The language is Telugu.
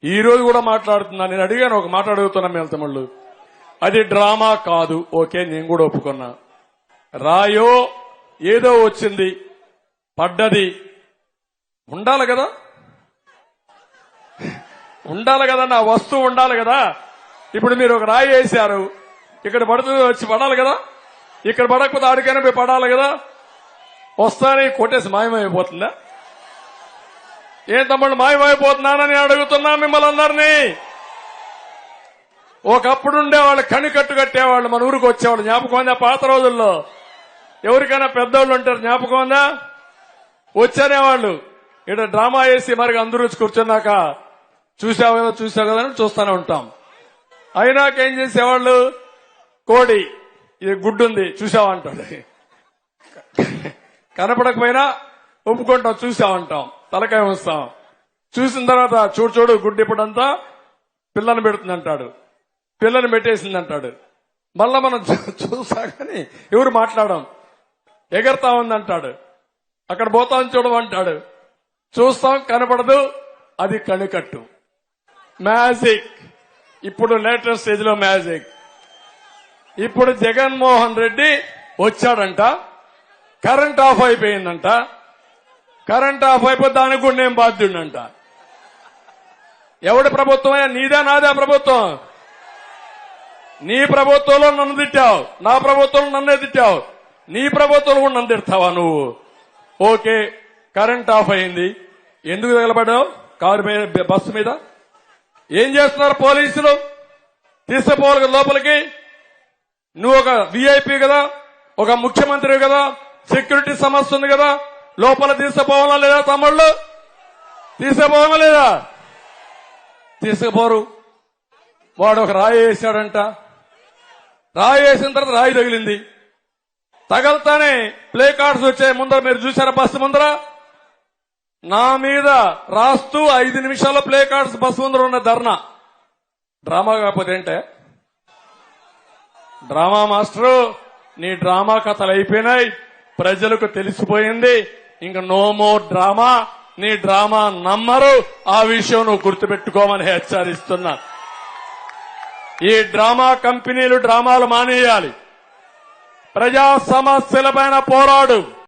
ఈ రోజు కూడా మాట్లాడుతున్నా. నేను అడిగాను, ఒక మాట అడుగుతున్నా మీ తమ్ముళ్ళు, అది డ్రామా కాదు. ఓకే, నేను కూడా ఒప్పుకున్నా. రాయో ఏదో వచ్చింది, పడ్డది, ఉండాలి కదా, ఉండాలి కదా, నా వస్తువు ఉండాలి కదా. ఇప్పుడు మీరు ఒక రాయి వేశారు, ఇక్కడ పడుతుంది, వచ్చి పడాలి కదా. ఇక్కడ పడకపోతే ఆడికైనా పోయి పడాలి కదా. వస్తానే కొట్టేసి మాయమైపోతుందా? ఏం తమ్ముడు మాయమైపోతున్నానని అడుగుతున్నా మిమ్మల్ని అందరినీ. ఒకప్పుడు ఉండేవాళ్ళు, కనికట్టు కట్టేవాళ్ళు, మన ఊరికి వచ్చేవాళ్ళు. జ్ఞాపకం ఉందా? పాత రోజుల్లో ఎవరికైనా పెద్దోళ్ళు ఉంటారు, జ్ఞాపకం ఉందా? వచ్చేవాళ్ళు ఇక్కడ డ్రామా వేసి మరి అందరూ వచ్చి కూర్చున్నాక చూసావు కదా అని చూస్తూనే ఉంటాం. అయినాక ఏం చేసేవాళ్ళు, కోడి ఇది గుడ్డుంది చూసావంటాడు. కనపడకపోయినా ఒప్పుకుంటాం, చూసామంటాం, తలకాయ ఉంచుతాం. చూసిన తర్వాత చూడు గుడ్డు ఇప్పుడంతా పిల్లని పెడుతుంది అంటాడు, పిల్లని పెట్టేసింది అంటాడు. మళ్ళా మనం చూసా కానీ ఎవరు మాట్లాడడం, ఎగరతా ఉందంటాడు, అక్కడ పోతాం చూడమంటాడు. చూస్తాం, కనపడదు, అది కనికట్టు. మ్యాజిక్, ఇప్పుడు లేటెస్ట్ స్టేజ్ లో మ్యాజిక్. ఇప్పుడు జగన్మోహన్ రెడ్డి వచ్చాడంట, కరెంట్ ఆఫ్ అయిపోయిందంట. కరెంట్ ఆఫ్ అయిపోతే దానికి కూడా నేను బాధ్యుడంట. ఎవడి ప్రభుత్వం? నీదా నాదా ప్రభుత్వం? నీ ప్రభుత్వంలో నన్ను తిట్టావు, నా ప్రభుత్వంలో నన్నే తిట్టావు, నీ ప్రభుత్వంలో కూడా నన్ను తిడతావా నువ్వు? ఓకే, కరెంట్ ఆఫ్ అయింది, ఎందుకు తగలబడ్డావు కారు మీద, బస్సు మీద? ఏం చేస్తున్నారు పోలీసులు? తీసుకుపోవాలి లోపలికి. నువ్వు ఒక విఐపీ కదా, ఒక ముఖ్యమంత్రి కదా, సెక్యూరిటీ సమస్య ఉంది కదా, లోపల తీసుకుపోవాలా లేదా తమ్ముళ్ళు? తీసుకుపోవాలా లేదా? తీసుకుపోరు. వాడు ఒక రాయి వేశాడంట, రాయి వేసిన తర్వాత రాయి తగిలింది. తగలతానే ప్లే కార్డ్స్ వచ్చాయి ముందర, మీరు చూసారా బస్సు ముందర? నా మీద రాస్తూ 5 నిమిషాల్లో ప్లే కార్డ్స్ బస్సు ముందర ఉన్న ధర్నా. డ్రామా కాకపోతే ఏంటే? డ్రామా మాస్టరు, నీ డ్రామా కథలు అయిపోయినాయి, ప్రజలకు తెలిసిపోయింది. ఇంక నో మోర్ డ్రామా. నీ డ్రామా నమ్మరు, ఆ విషయం నువ్వు గుర్తుపెట్టుకోమని హెచ్చరిస్తున్నా. ఈ డ్రామా కంపెనీలు డ్రామాలు మానేయాలి. ప్రజా సమస్యలపైన పోరాడు.